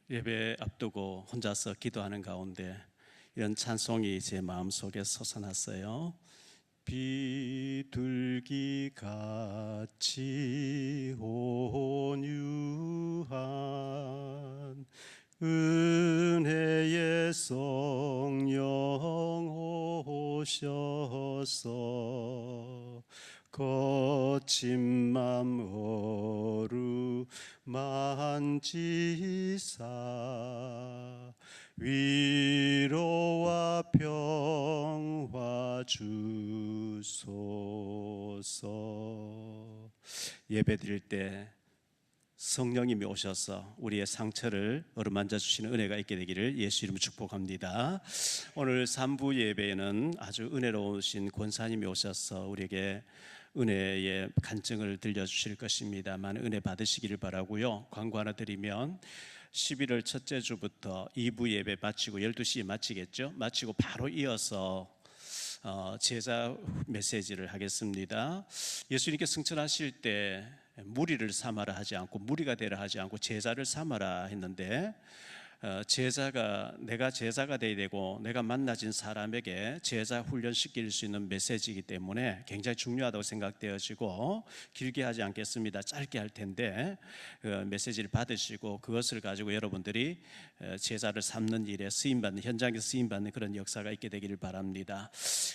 예배 앞두고 혼자서 기도하는 가운데 이런 찬송이 제 마음속에 솟아났어요. 비둘기같이 온유한 은혜의 성령 오셔서 거친 맘 어루만지사 위로와 평화 주소서. 예배드릴 때 성령님이 오셔서 우리의 상처를 어루만져 주시는 은혜가 있게 되기를 예수 이름으로 축복합니다. 오늘 3부 예배에는 아주 은혜로우신 권사님이 오셔서 우리에게 은혜의 간증을 들려주실 것입니다만 은혜 받으시기를 바라고요. 광고 하나 드리면 11월 첫째 주부터 2부 예배 마치고 12시에 마치겠죠. 마치고 바로 이어서 제자 메시지를 하겠습니다. 예수님께 승천하실 때 무리를 삼아라 하지 않고 무리가 되라 하지 않고 제자를 삼아라 했는데 내가 제자가 되어야 되고 내가 만나진 사람에게 제자 훈련시킬 수 있는 메시지이기 때문에 굉장히 중요하다고 생각되어지고 길게 하지 않겠습니다. 짧게 할 텐데 메시지를 받으시고 그것을 가지고 여러분들이 제자를 삼는 일에 쓰임받는, 현장에서 쓰임받는 그런 역사가 있게 되기를 바랍니다.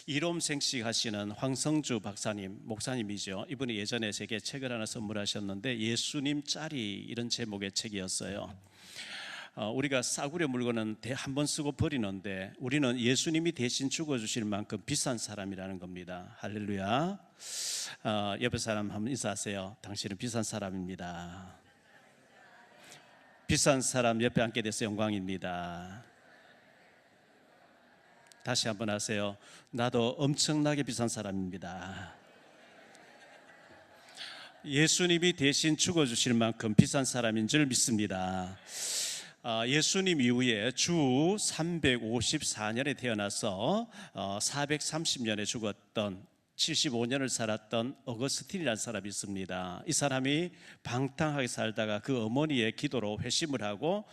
이롬생식 하시는 황성주 박사님, 목사님이죠. 이분이 예전에 제게 책을 하나 선물하셨는데 예수님 짤이 이런 제목의 책이었어요. 우리가 싸구려 물건은 한 번 쓰고 버리는데 우리는 예수님이 대신 죽어주실 만큼 비싼 사람이라는 겁니다. 할렐루야. 옆에 사람 한번 인사하세요. 당신은 비싼 사람입니다. 비싼 사람 옆에 앉게 돼서 영광입니다. 다시 한번 하세요. 나도 엄청나게 비싼 사람입니다. 예수님이 대신 죽어주실 만큼 비싼 사람인 줄 믿습니다. 예수님 이후에 주 354년에 태어나서 430년에 죽었던 75년을 살았던 어거스틴이라는 사람이 있습니다. 이 사람이 방탕하게 살다가 그 어머니의 기도로 회심을 하고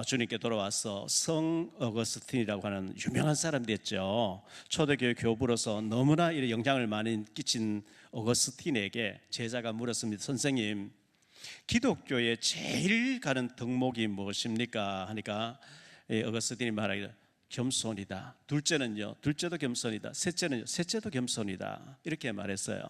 주님께 돌아와서 성 어거스틴이라고 하는 유명한 사람이 됐죠. 초대교회 교부로서 너무나 영향을 많이 끼친 어거스틴에게 제자가 물었습니다. 선생님, 기독교에 제일 가는 덕목이 무엇입니까? 하니까 어거스틴이 말하기를 겸손이다. 둘째는요, 둘째도 겸손이다. 셋째는요, 셋째도 겸손이다. 이렇게 말했어요.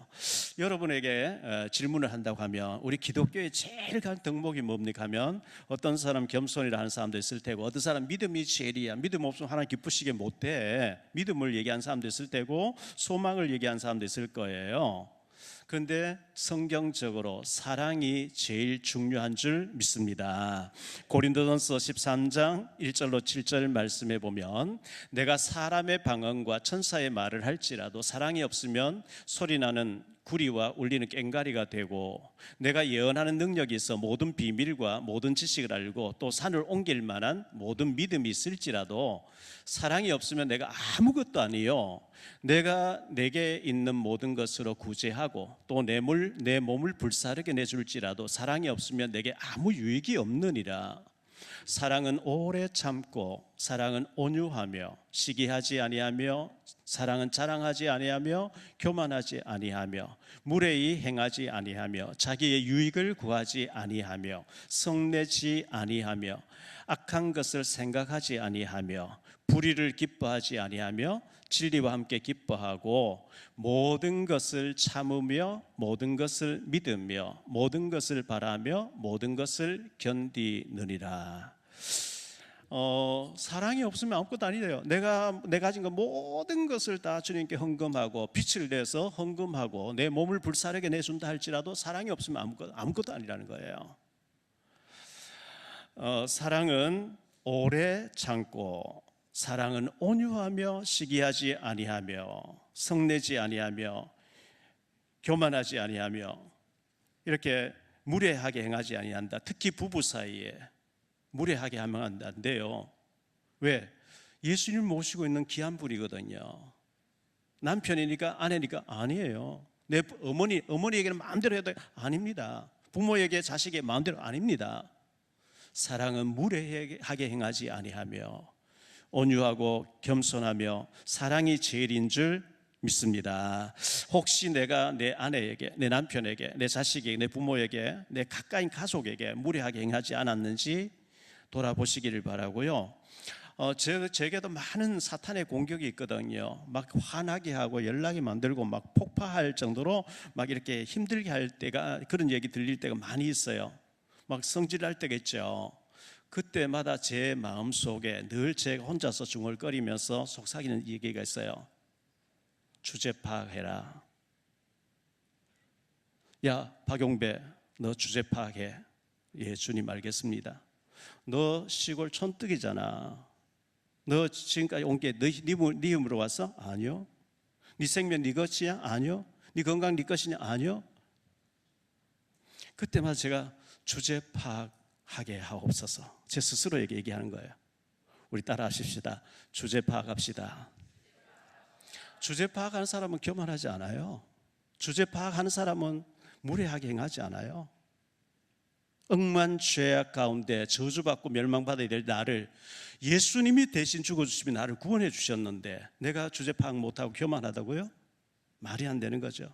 여러분에게 질문을 한다고 하면 우리 기독교에 제일 가는 덕목이 뭡니까 하면 어떤 사람 겸손이라 하는 사람도 있을 테고 어떤 사람 믿음이 제일이야. 믿음 없으면 하나님 기쁘시게 못해. 믿음을 얘기하는 사람도 있을 테고 소망을 얘기하는 사람도 있을 거예요. 그런데 성경적으로 사랑이 제일 중요한 줄 믿습니다. 고린도전서 13장 1절로 7절 말씀에 보면 내가 사람의 방언과 천사의 말을 할지라도 사랑이 없으면 소리나는 구리와 울리는 꽹과리가 되고 내가 예언하는 능력이 있어 모든 비밀과 모든 지식을 알고 또 산을 옮길 만한 모든 믿음이 있을지라도 사랑이 없으면 내가 아무것도 아니요 내게 있는 모든 것으로 구제하고 또 내 몸을 불사르게 내줄지라도 사랑이 없으면 내게 아무 유익이 없느니라. 사랑은 오래 참고 사랑은 온유하며 시기하지 아니하며 사랑은 자랑하지 아니하며 교만하지 아니하며 무례히 행하지 아니하며 자기의 유익을 구하지 아니하며 성내지 아니하며 악한 것을 생각하지 아니하며 불의를 기뻐하지 아니하며 진리와 함께 기뻐하고 모든 것을 참으며 모든 것을 믿으며 모든 것을 바라며 모든 것을 견디느니라. 사랑이 없으면 아무것도 아니래요. 내가 가진 것 모든 것을 다 주님께 헌금하고 빛을 내서 헌금하고 내 몸을 불사르게 내준다 할지라도 사랑이 없으면 아무것도 아니라는 거예요. 사랑은 오래 참고 사랑은 온유하며 시기하지 아니하며 성내지 아니하며 교만하지 아니하며 이렇게 무례하게 행하지 아니한다. 특히 부부 사이에 무례하게 하면 안 돼요. 왜? 예수님을 모시고 있는 귀한 분이거든요. 남편이니까 아내니까 아니에요. 내 어머니에게는 마음대로 해도 아닙니다. 부모에게 자식의 마음대로 아닙니다. 사랑은 무례하게 행하지 아니하며 온유하고 겸손하며 사랑이 제일인 줄 믿습니다. 혹시 내가 내 아내에게, 내 남편에게, 내 자식에게, 내 부모에게, 내 가까이 가족에게 무례하게 행하지 않았는지 돌아보시기를 바라고요. 제게도 많은 사탄의 공격이 있거든요. 막 화나게 하고 연락이 만들고 막 폭파할 정도로 막 이렇게 힘들게 할 때가, 그런 얘기 들릴 때가 많이 있어요. 막 성질날 때가 있죠. 그때마다 제 마음속에 늘 제가 혼자서 중얼거리면서 속삭이는 얘기가 있어요. 주제 파악해라. 야, 박용배, 너 주제 파악해. 예, 주님 알겠습니다. 너 시골 촌뜨기잖아. 너 지금까지 온 게 네 힘으로 왔어? 아니요. 네 생명 네 것이야? 아니요. 네 건강 네 것이냐? 아니요. 그때마다 제가 주제 파악하게 하옵소서. 제 스스로에게 얘기하는 거예요. 우리 따라 하십시다. 주제 파악합시다. 주제 파악하는 사람은 교만하지 않아요. 주제 파악하는 사람은 무례하게 행하지 않아요. 억만 죄악 가운데 저주받고 멸망받아야 될 나를 예수님이 대신 죽어주시면 나를 구원해 주셨는데 내가 주제 파악 못하고 교만하다고요? 말이 안 되는 거죠.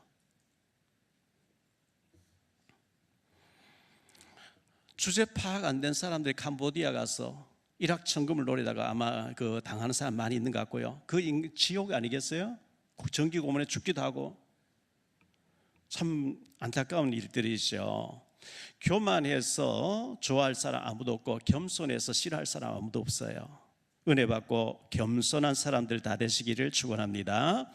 주제 파악 안 된 사람들이 캄보디아 가서 일확천금을 노리다가 아마 그 당하는 사람 많이 있는 것 같고요. 그 지옥 아니겠어요? 전기 고문에 죽기도 하고 참 안타까운 일들이죠. 교만해서 좋아할 사람 아무도 없고 겸손해서 싫어할 사람 아무도 없어요. 은혜 받고 겸손한 사람들 다 되시기를 축원합니다.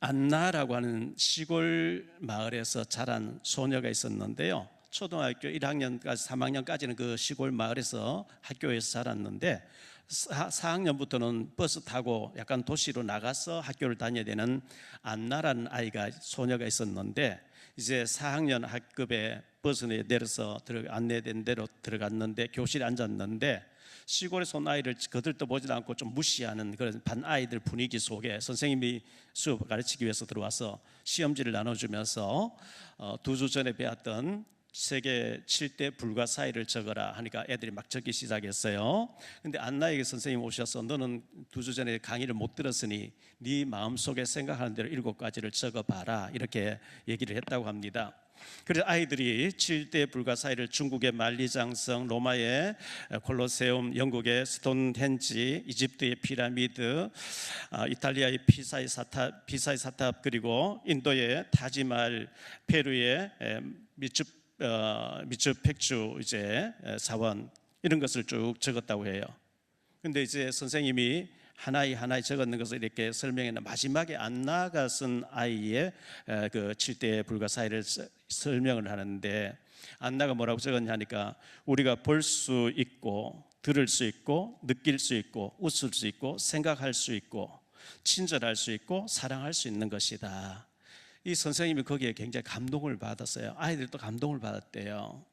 안나라고 하는 시골 마을에서 자란 소녀가 있었는데요. 초등학교 1학년까지 3학년까지는 그 시골 마을에서 학교에서 자랐는데 4학년부터는 버스 타고 약간 도시로 나가서 학교를 다녀야 되는 안나라는 아이가, 소녀가 있었는데 이제 4학년 학급에 버스에 내려서 안내된 대로 들어갔는데 교실에 앉았는데 시골에서 온 아이를 거들떠 보지도 않고 좀 무시하는 그런 반 아이들 분위기 속에 선생님이 수업을 가르치기 위해서 들어와서 시험지를 나눠주면서 2주 전에 배웠던 세계 7대 불가사의를 적어라 하니까 애들이 막 적기 시작했어요. 근데 안나에게 선생님 오셔서 너는 2주 전에 강의를 못 들었으니 네 마음속에 생각하는 대로 7가지를 적어봐라 이렇게 얘기를 했다고 합니다. 그래서 아이들이 7대 불가사의를 중국의 만리장성, 로마의 콜로세움, 영국의 스톤헨지, 이집트의 피라미드, 이탈리아의 피사의 사탑, 그리고 인도의 타지말, 페루의 미추픽추 이제 사원, 이런 것을 쭉 적었다고 해요. 근데 이제 선생님이 하나의 적었는 것을 이렇게 설명했는데 마지막에 안나가 쓴 아이의 그 7대 불가사의를 설명을 하는데 안나가 뭐라고 적었냐니까 우리가 볼 수 있고 들을 수 있고 느낄 수 있고 웃을 수 있고 생각할 수 있고 친절할 수 있고 사랑할 수 있는 것이다. 이 선생님이 거기에 굉장히 감동을 받았어요. 아이들도 감동을 받았대요.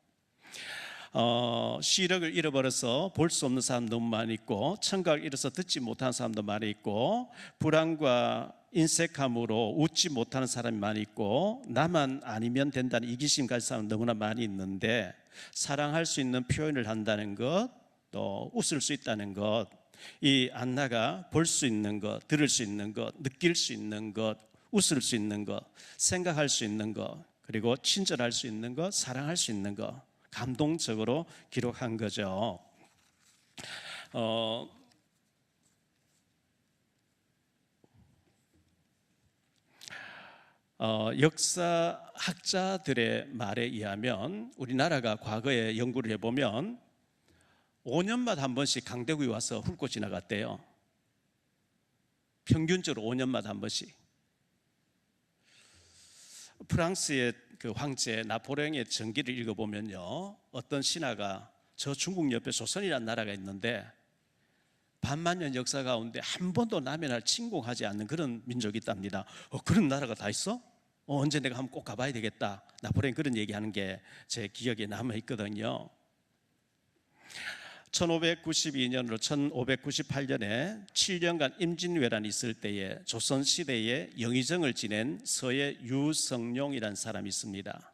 시력을 잃어버려서 볼 수 없는 사람 너무 많이 있고, 청각을 잃어서 듣지 못하는 사람도 많이 있고, 불안과 인색함으로 웃지 못하는 사람이 많이 있고, 나만 아니면 된다는 이기심 가진 사람 너무나 많이 있는데, 사랑할 수 있는 표현을 한다는 것, 또 웃을 수 있다는 것, 이 안나가 볼 수 있는 것, 들을 수 있는 것, 느낄 수 있는 것, 웃을 수 있는 것, 생각할 수 있는 것, 그리고 친절할 수 있는 것, 사랑할 수 있는 것, 감동적으로 기록한 거죠. 역사학자들의 말에 의하면 우리나라가 과거에 연구를 해보면 5년마다 한 번씩 강대국이 와서 훑고 지나갔대요. 평균적으로 5년마다 한 번씩. 프랑스의 그 황제 나폴레옹의 전기를 읽어보면요, 어떤 신하가 저 중국 옆에 조선이라는 나라가 있는데 반만년 역사 가운데 한 번도 남의 나라를 침공하지 않는 그런 민족이 있답니다. 그런 나라가 다 있어? 언제 내가 한번 꼭 가봐야 되겠다. 나폴레옹 그런 얘기하는 게 제 기억에 남아 있거든요. 1592년으로 1598년에 7년간 임진왜란이 있을 때에 조선시대에 영의정을 지낸 서예 유성룡이라는 사람이 있습니다.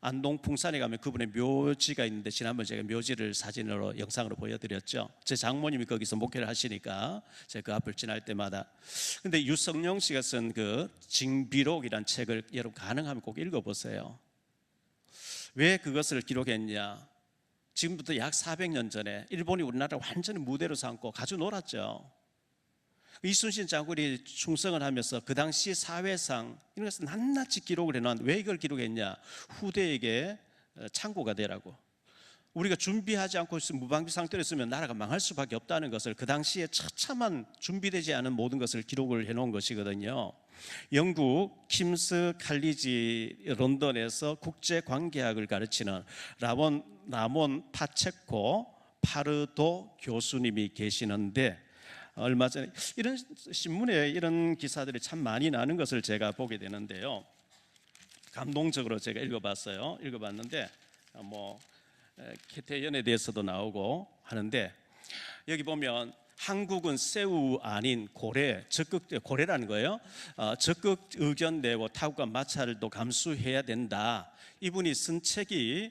안동 풍산에 가면 그분의 묘지가 있는데 지난번 제가 묘지를 사진으로 영상으로 보여드렸죠. 제 장모님이 거기서 목회를 하시니까 제가 그 앞을 지날 때마다. 근데 유성룡 씨가 쓴 그 징비록이란 책을 여러분 가능하면 꼭 읽어보세요. 왜 그것을 기록했냐? 지금부터 약 400년 전에 일본이 우리나라를 완전히 무대로 삼고 가지고 놀았죠. 이순신 장군이 충성을 하면서 그 당시 사회상 이런 것을 낱낱이 기록을 해놓은. 왜 이걸 기록했냐? 후대에게 참고가 되라고. 우리가 준비하지 않고 무방비 상태로 있으면 나라가 망할 수밖에 없다는 것을 그 당시에 처참한 준비되지 않은 모든 것을 기록을 해놓은 것이거든요. 영국 킴스 칼리지 런던에서 국제관계학을 가르치는 라몬 파체코 파르도 교수님이 계시는데, 얼마 전에 이런 신문에 이런 기사들이 참 많이 나는 것을 제가 보게 되는데요. 감동적으로 제가 읽어봤는데 개태연에 대해서도 나오고 하는데, 여기 보면 한국은 새우 아닌 고래라는 거예요. 적극 의견 내고 타국과 마찰도 감수해야 된다. 이분이 쓴 책이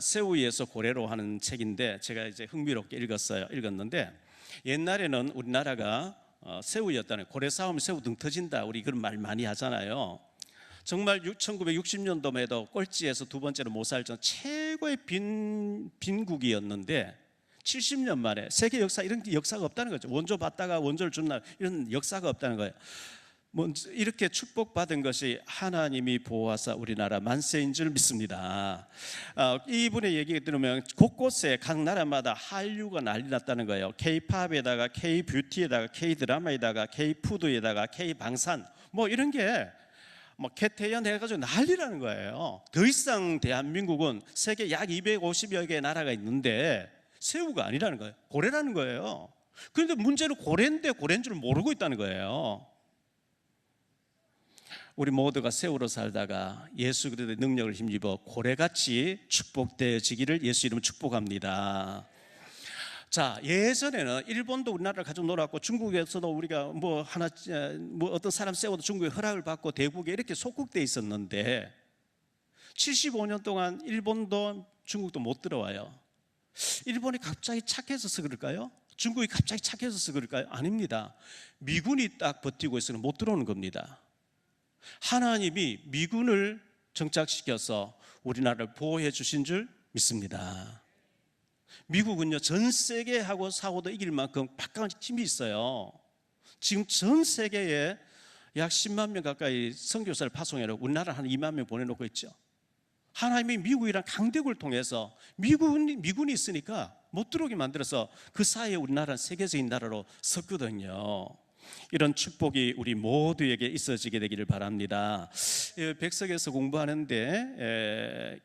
새우 위에서 고래로 하는 책인데 제가 이제 흥미롭게 읽었는데, 옛날에는 우리나라가 새우였다는, 고래 싸우면 새우 등 터진다, 우리 그런 말 많이 하잖아요. 정말 1960년도만 해도 꼴찌에서 두 번째로 못 살 정도 최고의 빈국이었는데 70년 만에 세계 역사, 이런 역사가 없다는 거죠. 원조 받다가 원조를 준다, 이런 역사가 없다는 거예요. 이렇게 축복받은 것이 하나님이 보호하사 우리나라 만세인 줄 믿습니다. 이분의 얘기 들으면 곳곳에 각 나라마다 한류가 난리 났다는 거예요. K-팝에다가 K-뷰티에다가 K-드라마에다가 K-푸드에다가 K-방산 이런 게 개태연 해가지고 난리라는 거예요. 더 이상 대한민국은 세계 약 250여 개의 나라가 있는데 새우가 아니라는 거예요. 고래라는 거예요. 그런데 문제는 고래인데 고래인 줄 모르고 있다는 거예요. 우리 모두가 새우로 살다가 예수 그리스도의 능력을 힘입어 고래같이 축복되어지기를 예수 이름으로 축복합니다. 자, 예전에는 일본도 우리나라를 가지고 놀았고 중국에서도 우리가 어떤 사람 세워도 중국에 허락을 받고 대국에 이렇게 속국돼 있었는데 75년 동안 일본도 중국도 못 들어와요. 일본이 갑자기 착해져서 그럴까요? 중국이 갑자기 착해져서 그럴까요? 아닙니다. 미군이 딱 버티고 있으면 못 들어오는 겁니다. 하나님이 미군을 정착시켜서 우리나라를 보호해 주신 줄 믿습니다. 미국은요, 전 세계하고 싸워도 이길 만큼 막강한 힘이 있어요. 지금 전 세계에 약 10만 명 가까이 선교사를 파송해서 우리나라 한 2만 명 보내놓고 있죠. 하나님이 미국이란 강대국을 통해서 미군이 있으니까 못 들어오게 만들어서 그 사이에 우리나라는 세계적인 나라로 섰거든요. 이런 축복이 우리 모두에게 있어지게 되기를 바랍니다. 백석에서 공부하는데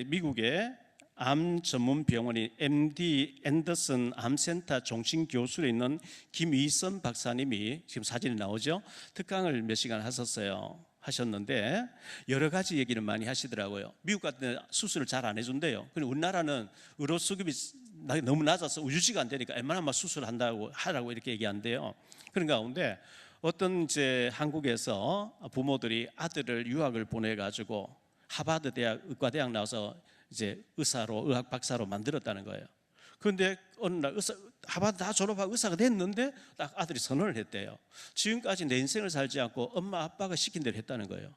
미국의 암 전문 병원인 MD 앤더슨 암센터 종신 교수로 있는 김희선 박사님이 지금 사진이 나오죠. 특강을 몇 시간 하셨는데 여러 가지 얘기를 많이 하시더라고요. 미국 같은 데 수술을 잘 안 해준대요. 근데 우리나라는 의료 수급이 너무 낮아서 유지가 안 되니까 웬만하면 수술한다고 하라고 이렇게 얘기한대요. 그런 가운데 어떤 이제 한국에서 부모들이 아들을 유학을 보내가지고 하버드 대학 의과대학 나와서 이제 의학 박사로 만들었다는 거예요. 그런데 어느 날 하버드 다 졸업하고 의사가 됐는데 딱 아들이 선언을 했대요. 지금까지 내 인생을 살지 않고 엄마 아빠가 시킨 대로 했다는 거예요.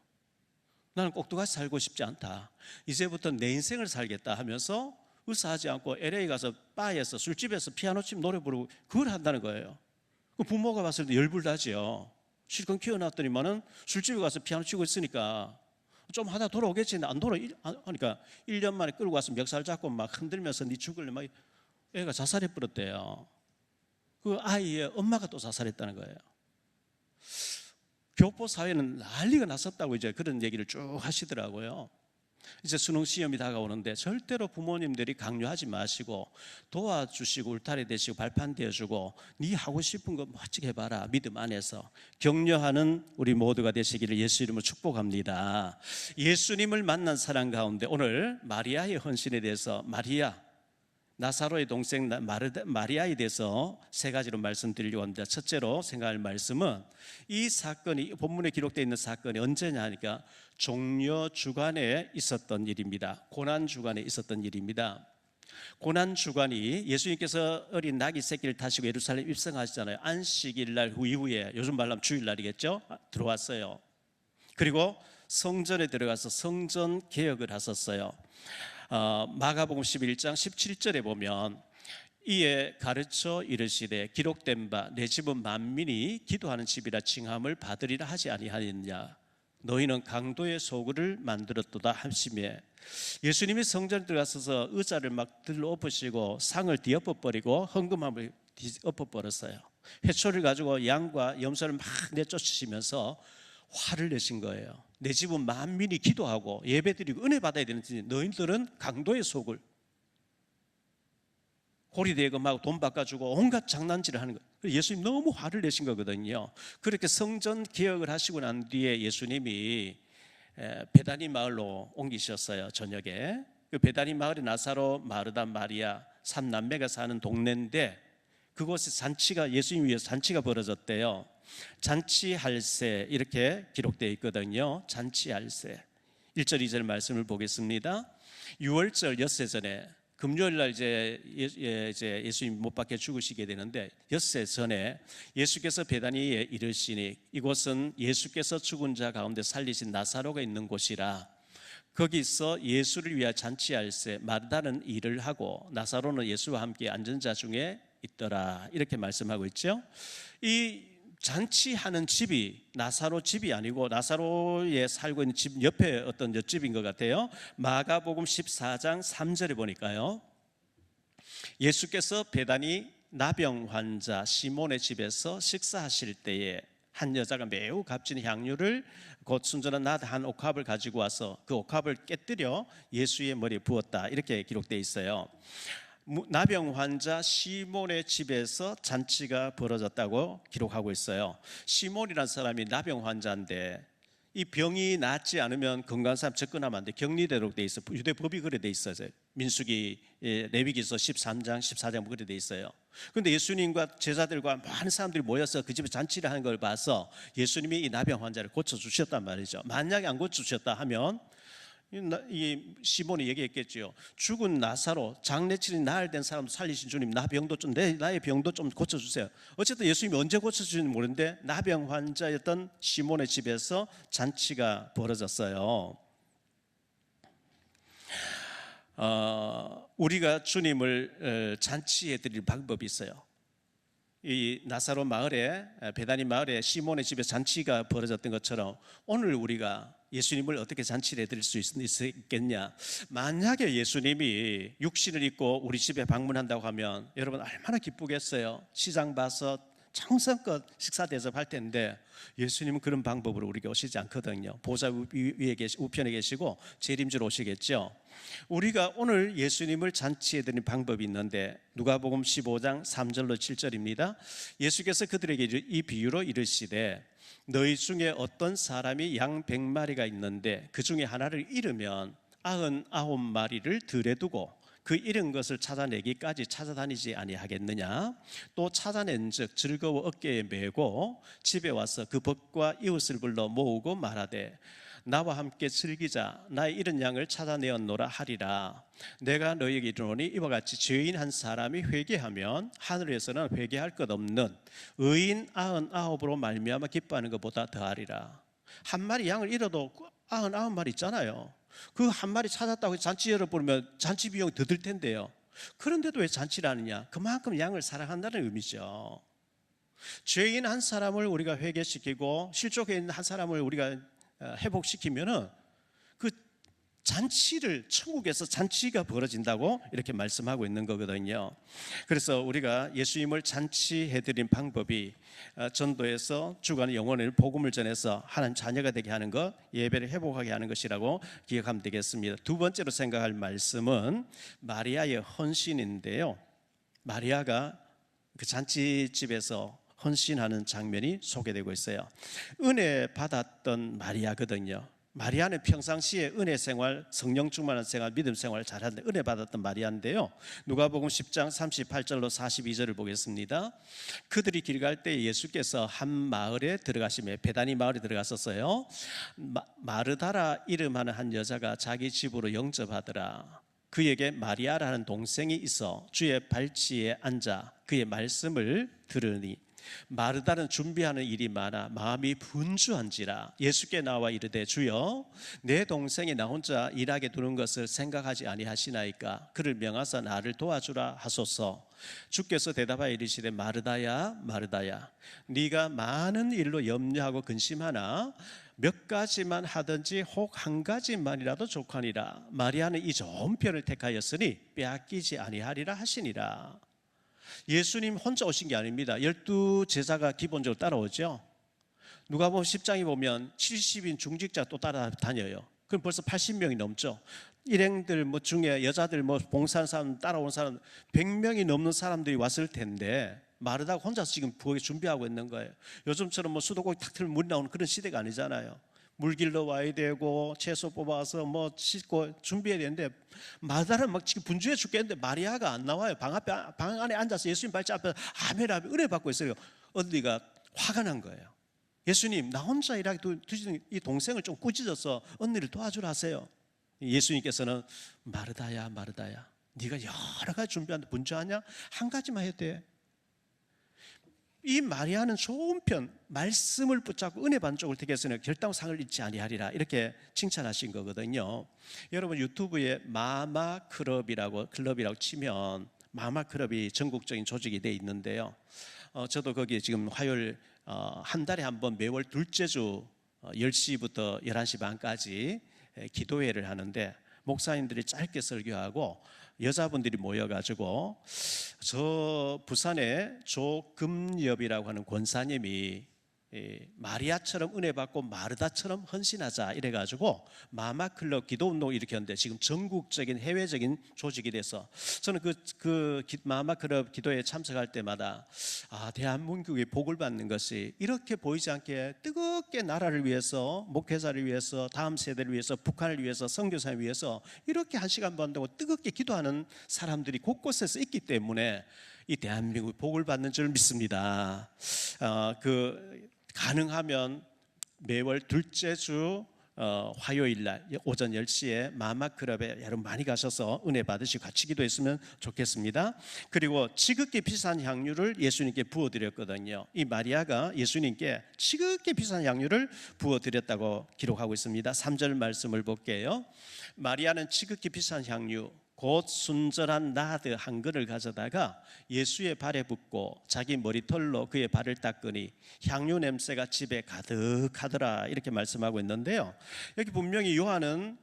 나는 꼭 똑같이 살고 싶지 않다. 이제부터 내 인생을 살겠다 하면서 의사하지 않고 LA 가서 바에서 술집에서 피아노 치면 노래 부르고 그걸 한다는 거예요. 그 부모가 봤을 때 열불나지요. 실컷 키워놨더니만은 술집에 가서 피아노 치고 있으니까 좀 하다 돌아오겠지. 안 돌아오니까 1년 만에 끌고 와서 멱살 잡고 막 흔들면서 니 죽을래 막 애가 자살해버렸대요. 그 아이의 엄마가 또 자살했다는 거예요. 교포 사회는 난리가 났었다고 이제 그런 얘기를 쭉 하시더라고요. 이제 수능 시험이 다가오는데 절대로 부모님들이 강요하지 마시고 도와주시고 울타리 되시고 발판 되어주고 네 하고 싶은 거 멋지게 해봐라. 믿음 안에서 격려하는 우리 모두가 되시기를 예수 이름으로 축복합니다. 예수님을 만난 사람 가운데 오늘 마리아의 헌신에 대해서 마리아 나사로의 동생 마리아에 대해서 세 가지로 말씀드리려고 합니다. 첫째로 생각할 말씀은 이 사건이 본문에 기록되어 있는 사건이 언제냐 하니까 종려 주간에 있었던 일입니다. 고난 주간에 있었던 일입니다. 고난 주간이 예수님께서 어린 나귀 새끼를 타시고 예루살렘 입성하시잖아요. 안식일 날 이후에 요즘 말로 하면 주일날이겠죠. 들어왔어요. 그리고 성전에 들어가서 성전 개혁을 하셨어요. 마가복음 11장 17절에 보면 이에 가르쳐 이르시되 기록된 바 내 집은 만민이 기도하는 집이라 칭함을 받으리라 하지 아니하였느냐. 너희는 강도의 소굴을 만들었도다 하시매, 예수님이 성전에 들어가셔서 의자를 막 들러 엎으시고 상을 뒤엎어버리고 헌금함을 엎어버렸어요. 회초리를 가지고 양과 염소를 막 내쫓으시면서 화를 내신 거예요. 내 집은 만민이 기도하고 예배드리고 은혜 받아야 되는데 너희들은 강도의 속을 호리대금하고 돈 바꿔주고 온갖 장난질을 하는 거예요. 예수님 너무 화를 내신 거거든요. 그렇게 성전 개혁을 하시고 난 뒤에 예수님이 베다니 마을로 옮기셨어요. 저녁에 그 베다니 마을이 나사로, 마르다, 마리아 3남매가 사는 동네인데 그곳에 잔치가, 예수님 위해서 잔치가 벌어졌대요. 잔치할세 이렇게 기록되어 있거든요. 잔치할세 1절 2절 말씀을 보겠습니다. 6월절 엿새 전에 금요일날 이제 예수님 못 박혀 죽으시게 되는데 엿새 전에 예수께서 베다니에 이르시니 이곳은 예수께서 죽은 자 가운데 살리신 나사로가 있는 곳이라. 거기서 예수를 위하여 잔치할세 마르다는 일을 하고 나사로는 예수와 함께 앉은 자 중에 있더라. 이렇게 말씀하고 있죠. 이 잔치하는 집이 나사로 집이 아니고 나사로에 살고 있는 집 옆에 어떤 옆집인 것 같아요. 마가복음 14장 3절에 보니까요, 예수께서 베다니 나병 환자 시몬의 집에서 식사하실 때에 한 여자가 매우 값진 향유를 곧 순전한 낫 한 옥합을 가지고 와서 그 옥합을 깨뜨려 예수의 머리에 부었다. 이렇게 기록되어 있어요. 나병 환자 시몬의 집에서 잔치가 벌어졌다고 기록하고 있어요. 시몬이라는 사람이 나병 환자인데 이 병이 낫지 않으면 건강한 사람 접근하면 안 돼. 격리되도록 돼 있어. 유대 법이 그래 돼 있어요. 민수기, 레위기서 13장, 14장 그래 돼 있어요. 그런데 예수님과 제자들과 많은 사람들이 모여서 그 집에 잔치를 하는 걸 봐서 예수님이 이 나병 환자를 고쳐 주셨단 말이죠. 만약에 안 고쳐 주셨다 하면 이 시몬이 얘기했겠죠. 죽은 나사로 장례치는 나흘된 사람 살리신 주님, 나 병도 좀 나의 병도 좀 고쳐주세요. 어쨌든 예수님이 언제 고쳐주는지 모르는데 나병 환자였던 시몬의 집에서 잔치가 벌어졌어요. 우리가 주님을 잔치해드릴 방법이 있어요. 이 나사로 마을에, 베다니 마을에 시몬의 집에 잔치가 벌어졌던 것처럼 오늘 우리가 예수님을 어떻게 잔치를 해드릴 수 있겠냐. 만약에 예수님이 육신을 입고 우리 집에 방문한다고 하면 여러분 얼마나 기쁘겠어요. 시장 봐서 정성껏 식사 대접할 텐데 예수님은 그런 방법으로 우리에게 오시지 않거든요. 보좌 우편에 계시고 재림주로 오시겠죠. 우리가 오늘 예수님을 잔치해드리는 방법이 있는데 누가복음 15장 3절로 7절입니다. 예수께서 그들에게 이 비유로 이르시되 너희 중에 어떤 사람이 양 100마리가 있는데 그 중에 하나를 잃으면 99마리를 들에 두고 그 잃은 것을 찾아내기까지 찾아다니지 아니하겠느냐. 또 찾아낸즉 즐거워 어깨에 메고 집에 와서 그 벗과 이웃을 불러 모으고 말하되 나와 함께 즐기자. 나의 잃은 양을 찾아내었노라 하리라. 내가 너희에게 이르노니 이와 같이 죄인 한 사람이 회개하면 하늘에서는 회개할 것 없는 의인 99으로 말미암아 기뻐하는 것보다 더하리라. 한 마리 양을 잃어도 99마리 있잖아요. 그 한 마리 찾았다고 잔치 열어버리면 잔치 비용이 더 들 텐데요. 그런데도 왜 잔치를 하느냐? 그만큼 양을 사랑한다는 의미죠. 죄인 한 사람을 우리가 회개시키고 실족해 있는 한 사람을 우리가 회복시키면은 그 잔치를, 천국에서 잔치가 벌어진다고 이렇게 말씀하고 있는 거거든요. 그래서 우리가 예수님을 잔치해드린 방법이 전도에서 주간 영혼을 복음을 전해서 하나님 자녀가 되게 하는 것, 예배를 회복하게 하는 것이라고 기억하면 되겠습니다. 두 번째로 생각할 말씀은 마리아의 헌신인데요. 마리아가 그 잔치집에서 헌신하는 장면이 소개되고 있어요. 은혜 받았던 마리아거든요. 마리아는 평상시에 은혜 생활, 성령 충만한 생활, 믿음 생활을 잘하는데 은혜 받았던 마리아인데요. 누가복음 10장 38절로 42절을 보겠습니다. 그들이 길 갈 때 예수께서 한 마을에 들어가시며, 베다니 마을에 들어갔었어요. 마르다라 이름하는 한 여자가 자기 집으로 영접하더라. 그에게 마리아라는 동생이 있어 주의 발치에 앉아 그의 말씀을 들으니 마르다는 준비하는 일이 많아 마음이 분주한지라 예수께 나와 이르되 주여 내 동생이 나 혼자 일하게 두는 것을 생각하지 아니하시나이까 그를 명하사 나를 도와주라 하소서. 주께서 대답하여 이르시되 마르다야 마르다야 네가 많은 일로 염려하고 근심하나 몇 가지만 하든지 혹 한 가지만이라도 족하니라. 마리아는 이 좋은 편을 택하였으니 빼앗기지 아니하리라 하시니라. 예수님 혼자 오신 게 아닙니다. 12제자가 기본적으로 따라오죠. 누가복음 10장에 보면 70인 중직자 또 따라다녀요. 그럼 벌써 80명이 넘죠. 일행들 중에 여자들 봉사하는 사람 따라온 사람 100명이 넘는 사람들이 왔을 텐데 마르다가 혼자서 지금 부엌에 준비하고 있는 거예요. 요즘처럼 수도꼭지 탁 틀면 물이 나오는 그런 시대가 아니잖아요. 물 길러 와야 되고 채소 뽑아서 씻고 준비해야 되는데 마르다는 지금 분주해 죽겠는데 마리아가 안 나와요. 방 안에 앉아서 예수님 발자 앞에 아멘 아멘 은혜 받고 있어요. 언니가 화가 난 거예요. 예수님 나 혼자 일하게 두시는 이 동생을 좀 꾸짖어서 언니를 도와주라 하세요. 예수님께서는 마르다야 마르다야 네가 여러 가지 준비하는데 분주하냐? 한 가지만 해도 돼. 이 마리아는 좋은 편 말씀을 붙잡고 은혜 받는 쪽을 택했으니 결단상을 잃지 아니하리라 이렇게 칭찬하신 거거든요. 여러분 유튜브에 마마클럽이라고 치면 마마클럽이 전국적인 조직이 돼 있는데요. 저도 거기에 지금 화요일 한 달에 한 번 매월 둘째 주 10시부터 11시 반까지 기도회를 하는데 목사님들이 짧게 설교하고 여자분들이 모여가지고 저 부산에 조금엽이라고 하는 권사님이 마리아처럼 은혜 받고 마르다처럼 헌신하자 이래가지고 마마클럽 기도운동을 일으켰는데 지금 전국적인 해외적인 조직이 돼서 저는 그 마마클럽 기도에 참석할 때마다 대한민국이 복을 받는 것이 이렇게 보이지 않게 뜨겁게 나라를 위해서 목회자를 위해서 다음 세대를 위해서 북한을 위해서 선교사를 위해서 이렇게 1시간 반다고 뜨겁게 기도하는 사람들이 곳곳에서 있기 때문에 이 대한민국이 복을 받는 줄 믿습니다. 가능하면 매월 둘째 주 화요일 날 오전 10시에 마마클럽에 여러분 많이 가셔서 은혜 받으시고 같이 기도했으면 좋겠습니다. 그리고 지극히 비싼 향유를 예수님께 부어드렸거든요. 이 마리아가 예수님께 지극히 비싼 향유를 부어드렸다고 기록하고 있습니다. 3절 말씀을 볼게요. 마리아는 지극히 비싼 향유 곧 순전한 나드 한 근을 가져다가 예수의 발에 붓고 자기 머리털로 그의 발을 닦으니 향유 냄새가 집에 가득하더라 이렇게 말씀하고 있는데요. 여기 분명히 요한은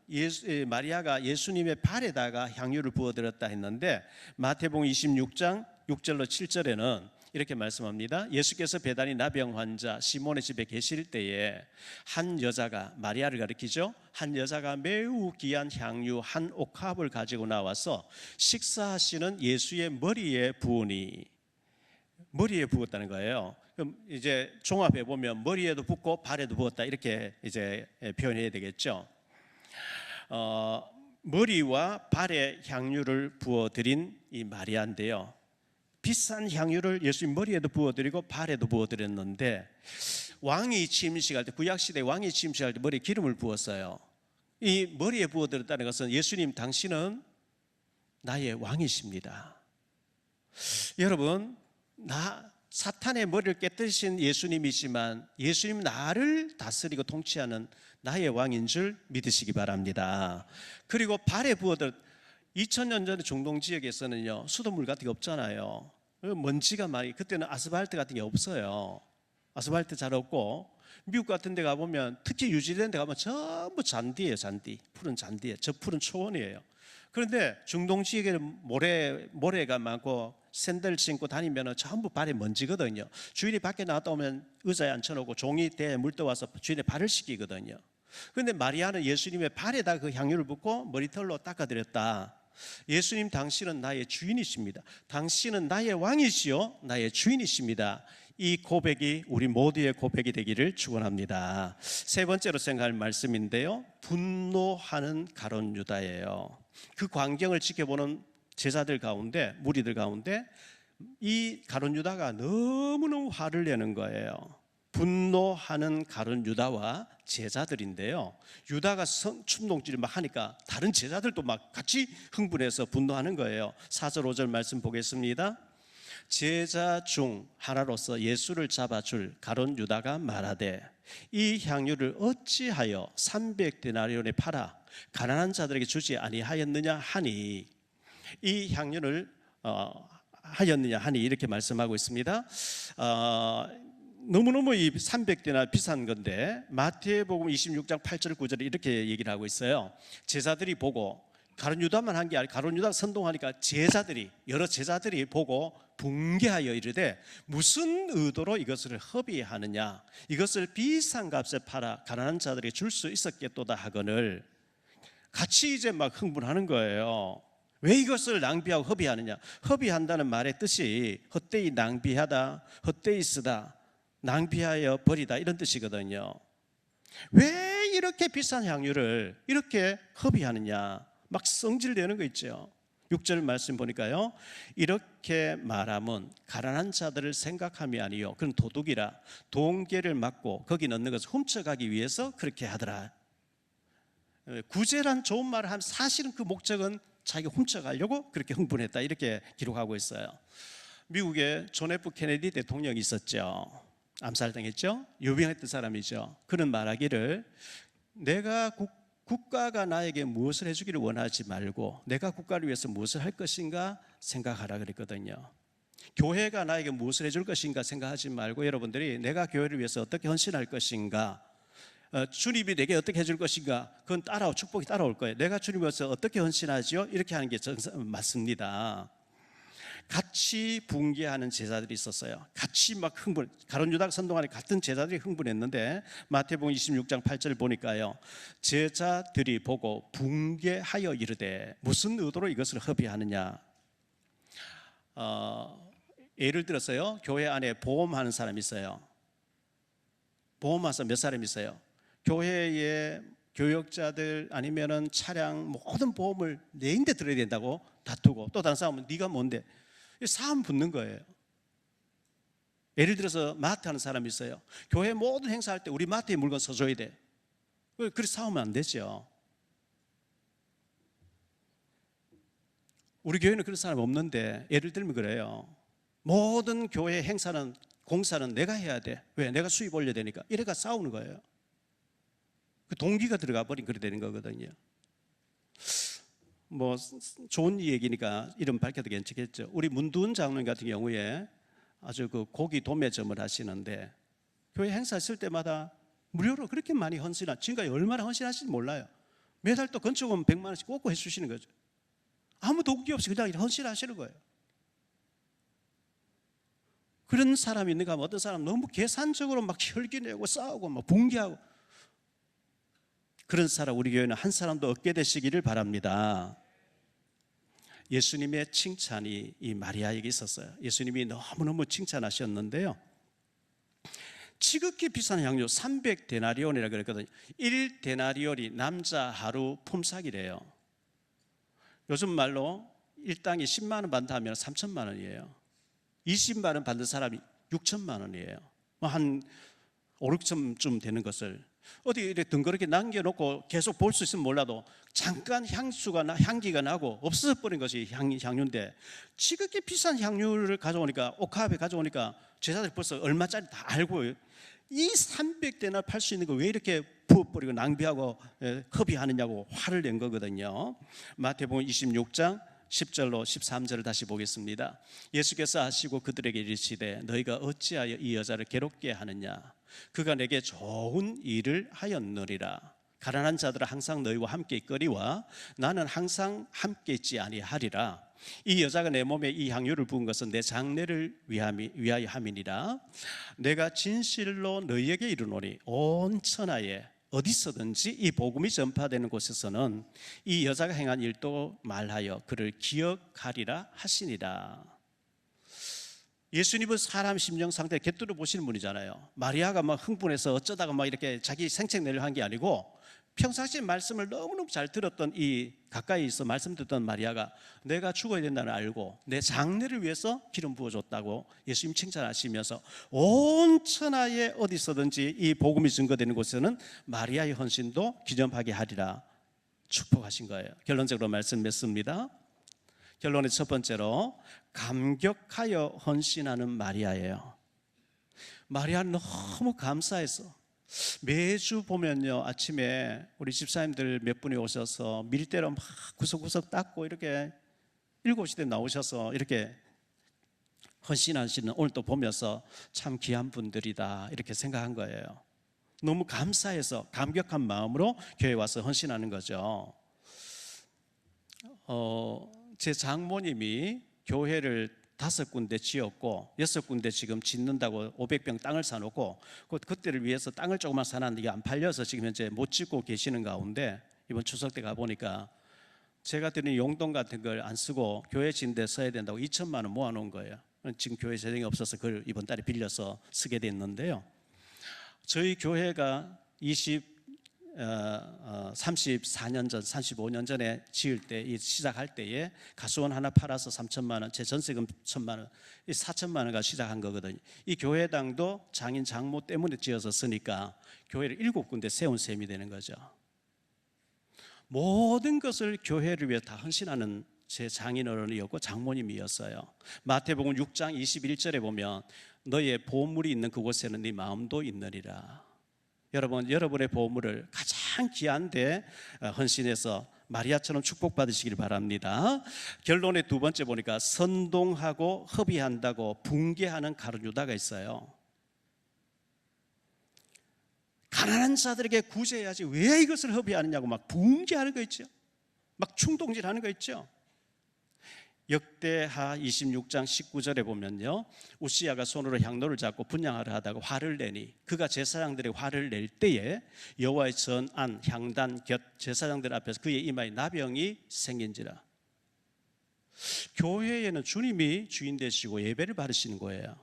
마리아가 예수님의 발에다가 향유를 부어드렸다 했는데 마태복음 26장 6절로 7절에는 이렇게 말씀합니다. 예수께서 베다니 나병 환자 시몬의 집에 계실 때에 한 여자가 마리아를 가리키죠. 한 여자가 매우 귀한 향유 한 옥합을 가지고 나와서 식사하시는 예수의 머리에 부으니 머리에 부었다는 거예요. 그럼 이제 종합해 보면 머리에도 붓고 발에도 부었다 이렇게 이제 표현해야 되겠죠. 머리와 발에 향유를 부어드린 이 마리아인데요. 비싼 향유를 예수님 머리에도 부어드리고 발에도 부어드렸는데 왕이 침식할 때 구약시대 왕이 침식할 때 머리에 기름을 부었어요. 이 머리에 부어드렸다는 것은 예수님 당신은 나의 왕이십니다. 여러분 사탄의 머리를 깨뜨리신 예수님이지만 예수님 나를 다스리고 통치하는 나의 왕인 줄 믿으시기 바랍니다. 그리고 발에 부어드렸 2000년 전에 중동 지역에서는요 수돗물 같은 게 없잖아요. 먼지가 많이 그때는 아스팔트 같은 게 없어요. 아스팔트 잘 없고 미국 같은 데 가보면 특히 유지된 데 가면 전부 잔디예요. 잔디 푸른 잔디예요. 저 푸른 초원이에요. 그런데 중동 지역에는 모래가 많고 샌들 신고 다니면 전부 발에 먼지거든요. 주인이 밖에 나갔다 오면 의자에 앉혀놓고 종이대에 물 떠와서 주인의 발을 씻기거든요. 그런데 마리아는 예수님의 발에다 그 향유를 붓고 머리털로 닦아드렸다. 예수님, 당신은 나의 주인이십니다. 당신은 나의 왕이시요 나의 주인이십니다. 이 고백이 우리 모두의 고백이 되기를 축원합니다. 세 번째로 생각할 말씀인데요, 분노하는 가룟 유다예요. 그 광경을 지켜보는 제자들 가운데, 무리들 가운데 이 가룟 유다가 너무너무 화를 내는 거예요. 분노하는 가룟 유다와 제자들인데요, 유다가 충동질을 막 하니까 다른 제자들도 막 같이 흥분해서 분노하는 거예요. 4절 5절 말씀 보겠습니다. 제자 중 하나로서 예수를 잡아줄 가룟 유다가 말하되 이 향유를 어찌하여 300데나리온에 팔아 가난한 자들에게 주지 아니하였느냐 하니, 이 향유를 하였느냐 하니 이렇게 말씀하고 있습니다. 너무너무 이 300데나 비싼 건데 마태복음 26장 8절 9절에 이렇게 얘기를 하고 있어요. 제자들이 보고, 가룟 유다만 한 게 아니라 가룟 유다가 선동하니까 제자들이, 여러 제자들이 보고 붕괴하여 이르되 무슨 의도로 이것을 허비하느냐, 이것을 비싼 값에 팔아 가난한 자들에게 줄 수 있었겠도다 하거늘, 같이 이제 막 흥분하는 거예요. 왜 이것을 낭비하고 허비하느냐. 허비한다는 말의 뜻이 헛되이 낭비하다, 헛되이 쓰다, 낭비하여 버리다 이런 뜻이거든요. 왜 이렇게 비싼 향유를 이렇게 허비하느냐, 막 성질내는 거 있죠. 6절 말씀 보니까요, 이렇게 말하면 가난한 자들을 생각함이 아니요 그건 도둑이라 동계를 막고 거기 넣는 것을 훔쳐가기 위해서 그렇게 하더라. 구제란 좋은 말을 하면 사실은 그 목적은 자기가 훔쳐가려고 그렇게 흥분했다, 이렇게 기록하고 있어요. 미국에 존 F 케네디 대통령이 있었죠. 암살당했죠. 유명했던 사람이죠. 그는 말하기를, 내가 국가가 나에게 무엇을 해주기를 원하지 말고 내가 국가를 위해서 무엇을 할 것인가 생각하라 그랬거든요. 교회가 나에게 무엇을 해줄 것인가 생각하지 말고 여러분들이 내가 교회를 위해서 어떻게 헌신할 것인가, 주님이 내게 어떻게 해줄 것인가, 그건 축복이 따라올 거예요. 내가 주님 위해서 어떻게 헌신하죠? 이렇게 하는 게 맞습니다. 같이 붕괴하는 제자들이 있었어요. 같이 막 흥분, 가룟 유다가 선동하는 같은 제자들이 흥분했는데 마태복음 26장 8절 보니까요, 제자들이 보고 붕괴하여 이르되 무슨 의도로 이것을 허비하느냐. 예를 들어서요, 교회 안에 보험하는 사람이 있어요. 보험하서 몇 사람이 있어요. 교회에 교역자들 아니면은 차량 모든 보험을 내인데 들어야 된다고 다투고, 또 다른 사람은 네가 뭔데, 싸움 붙는 거예요. 예를 들어서 마트 하는 사람이 있어요. 교회 모든 행사할 때 우리 마트에 물건 써줘야 돼. 그래서 싸우면 안 되죠. 우리 교회는 그런 사람 없는데, 예를 들면 그래요. 모든 교회 행사는, 공사는 내가 해야 돼. 왜? 내가 수입 올려야 되니까. 이래가 싸우는 거예요. 그 동기가 들어가 버린 그래 되는 거거든요. 뭐 좋은 얘기니까 이름 밝혀도 괜찮겠죠. 우리 문두은 장로님 같은 경우에 아주 그 고기 도매점을 하시는데 교회 행사 있을 때마다 무료로 그렇게 많이 지금까지 얼마나 헌신하실지 몰라요. 매달 또 건축금 100만 원씩 꽂고 해주시는 거죠. 아무 동기 없이 그냥 헌신하시는 거예요. 그런 사람이 있는가 하면 어떤 사람 너무 계산적으로 막 혈기내고 싸우고 막 붕괴하고, 그런 사람 우리 교회는 한 사람도 없게 되시기를 바랍니다. 예수님의 칭찬이 이 마리아에게 있었어요. 예수님이 너무너무 칭찬하셨는데요, 지극히 비싼 향유 300데나리온이라고 그랬거든요. 1데나리온이 남자 하루 품삯이래요. 요즘 말로 일당이 10만 원 받는다 하면 3천만 원이에요. 20만 원 받는 사람이 6천만 원이에요. 한 5, 6천쯤 되는 것을 어디 이렇게 덩그렇게 남겨놓고 계속 볼 수 있으면 몰라도 잠깐 향기가 나고 없어져 버린 것이 향유인데, 지극히 비싼 향유를 가져오니까, 옥합에 가져오니까 제자들이 벌써 얼마짜리 다 알고, 이 300데나 팔 수 있는 거 왜 이렇게 부어버리고 낭비하고 허비하느냐고 화를 낸 거거든요. 마태복음 26장 10절로 13절을 다시 보겠습니다. 예수께서 하시고 그들에게 이르시되 너희가 어찌하여 이 여자를 괴롭게 하느냐. 그가 내게 좋은 일을 하였느니라. 가난한 자들은 항상 너희와 함께 있거니와 나는 항상 함께 있지 아니하리라. 이 여자가 내 몸에 이 향유를 부은 것은 내 장례를 위하여 함이니라. 내가 진실로 너희에게 이르노니 온 천하에 어디서든지 이 복음이 전파되는 곳에서는 이 여자가 행한 일도 말하여 그를 기억하리라 하시니라. 예수님은 사람 심령 상태 곁들여 보시는 분이잖아요. 마리아가 막 흥분해서 어쩌다가 막 이렇게 자기 생책내려 한 게 아니고 평상시에 말씀을 너무너무 잘 들었던 이 가까이 있어 말씀 듣던 마리아가 내가 죽어야 된다는 알고 내 장례를 위해서 기름 부어줬다고 예수님 칭찬하시면서 온 천하에 어디서든지 이 복음이 증거되는 곳에는 마리아의 헌신도 기념하게 하리라 축복하신 거예요. 결론적으로 말씀 맺습니다. 결론의 첫 번째로 감격하여 헌신하는 마리아예요. 마리아는 너무 감사해서 매주 보면요, 아침에 우리 집사님들 몇 분이 오셔서 밀대로 막 구석구석 닦고 이렇게 7시 때 나오셔서 이렇게 헌신하시는 오늘 또 보면서 참 귀한 분들이다 이렇게 생각한 거예요. 너무 감사해서 감격한 마음으로 교회에 와서 헌신하는 거죠. 제 장모님이 교회를 5군데 지었고 6군데 지금 짓는다고 500평 땅을 사놓고 그때를 위해서 땅을 조금만 사놨는데 이게 안 팔려서 지금 현재 못 짓고 계시는 가운데 이번 추석 때 가보니까 제가 드린 용돈 같은 걸 안 쓰고 교회 짓는 데 써야 된다고 2천만 원 모아놓은 거예요. 지금 교회 재정이 없어서 그걸 이번 달에 빌려서 쓰게 됐는데요. 저희 교회가 34년 전, 35년 전에 지을 때, 시작할 때에 가수원 하나 팔아서 3천만 원, 제 전세금 1천만 원, 이 4천만 원가 시작한 거거든요. 이 교회당도 장인 장모 때문에 지어서 쓰니까 교회를 7군데 세운 셈이 되는 거죠. 모든 것을 교회를 위해 다 헌신하는 제 장인어른이었고 장모님이었어요. 마태복음 6장 21절에 보면 너의 보물이 있는 그곳에는 네 마음도 있느니라. 여러분, 여러분의 보물을 가장 귀한 데 헌신해서 마리아처럼 축복받으시길 바랍니다. 결론의 두 번째 보니까 선동하고 허비한다고 붕괴하는 가룟 유다가 있어요. 가난한 자들에게 구제해야지 왜 이것을 허비하느냐고 막 붕괴하는 거 있죠. 막 충동질하는 거 있죠. 역대하 26장 19절에 보면요, 우시야가 손으로 향로를 잡고 분향하려 하다가 화를 내니 그가 제사장들의 화를 낼 때에 여호와의 전안 향단 곁 제사장들 앞에서 그의 이마에 나병이 생긴지라. 교회에는 주님이 주인 되시고 예배를 받으시는 거예요.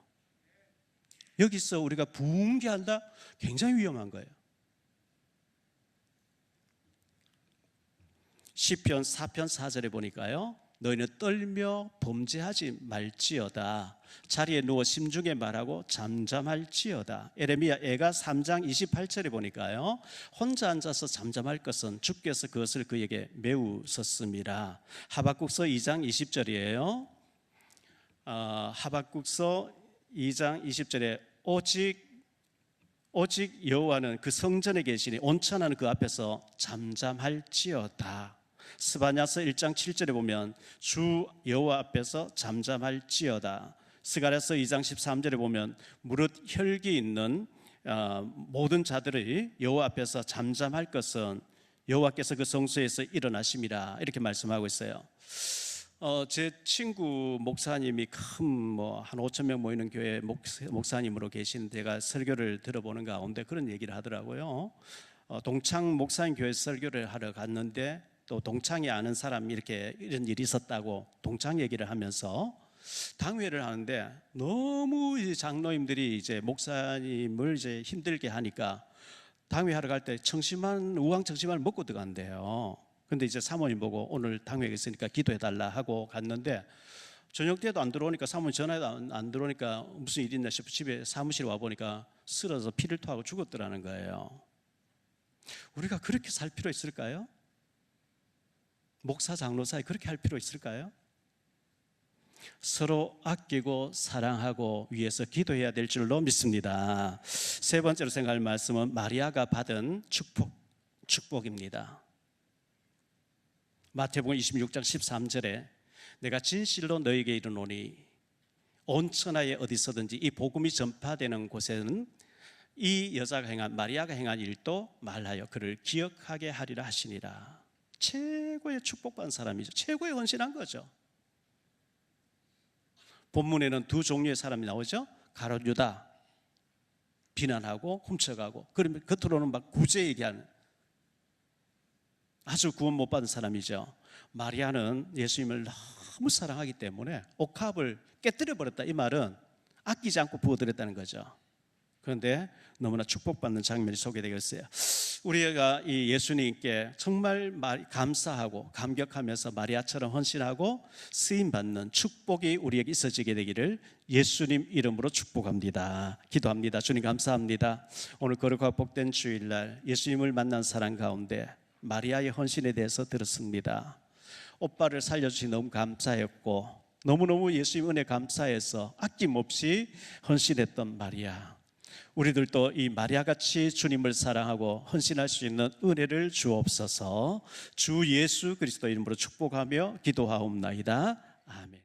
여기서 우리가 붕괴한다? 굉장히 위험한 거예요. 시편 4편 4절에 보니까요, 너희는 떨며 범죄하지 말지어다. 자리에 누워 심중에 말하고 잠잠할지어다. 에레미야 애가 3장 28절에 보니까요, 혼자 앉아서 잠잠할 것은 주께서 그것을 그에게 매우 썼습니다. 하박국서 2장 20절이에요. 하박국서 2장 20절에 오직 여호와는 그 성전에 계시니 온천하는 그 앞에서 잠잠할지어다. 스바냐서 1장 7절에 보면 주 여호와 앞에서 잠잠할지어다. 스가랴서 2장 13절에 보면 무릇 혈기 있는 모든 자들이 여호와 앞에서 잠잠할 것은 여호와께서 그 성소에서 일어나심이라 이렇게 말씀하고 있어요. 제 친구 목사님이 큰 한 5천 명 모이는 교회 목사님으로 계신 데가 설교를 들어보는 가운데 그런 얘기를 하더라고요. 동창 목사님 교회 설교를 하러 갔는데 또 동창이 아는 사람이 이렇게 이런 일이 있었다고 동창 얘기를 하면서 당회를 하는데 너무 이제 장로님들이 이제 목사님을 이제 힘들게 하니까 당회하러 갈 때 우황 청심환을 먹고 들어간대요. 근데 이제 사모님 보고 오늘 당회에 있으니까 기도해달라 하고 갔는데 저녁 때도 안 들어오니까 사모님 전화해도 안 들어오니까 무슨 일이 있나 싶어 집에 사무실 와보니까 쓰러져 피를 토하고 죽었더라는 거예요. 우리가 그렇게 살 필요 있을까요? 목사 장로 사이 그렇게 할 필요 있을까요? 서로 아끼고 사랑하고 위해서 기도해야 될 줄로 믿습니다. 세 번째로 생각할 말씀은 마리아가 받은 축복입니다. 마태복음 26장 13절에 내가 진실로 너에게 이르노니 온 천하에 어디서든지 이 복음이 전파되는 곳에는 이 여자가 행한 마리아가 행한 일도 말하여 그를 기억하게 하리라 하시니라. 최고의 축복받은 사람이죠. 최고의 헌신한 거죠. 본문에는 두 종류의 사람이 나오죠. 가룟 유다, 비난하고 훔쳐가고, 그러면 겉으로는 막 구제 얘기하는, 아주 구원 못 받은 사람이죠. 마리아는 예수님을 너무 사랑하기 때문에 옥합을 깨뜨려 버렸다. 이 말은 아끼지 않고 부어드렸다는 거죠. 그런데 너무나 축복받는 장면이 소개되겠어요. 우리가 이 예수님께 정말 감사하고 감격하면서 마리아처럼 헌신하고 쓰임받는 축복이 우리에게 있어지게 되기를 예수님 이름으로 축복합니다. 기도합니다. 주님 감사합니다. 오늘 거룩하고 복된 주일날 예수님을 만난 사람 가운데 마리아의 헌신에 대해서 들었습니다. 오빠를 살려주시 너무 감사했고, 너무너무 예수님 은혜 감사해서 아낌없이 헌신했던 마리아, 우리들도 이 마리아같이 주님을 사랑하고 헌신할 수 있는 은혜를 주옵소서. 주 예수 그리스도 이름으로 축복하며 기도하옵나이다. 아멘.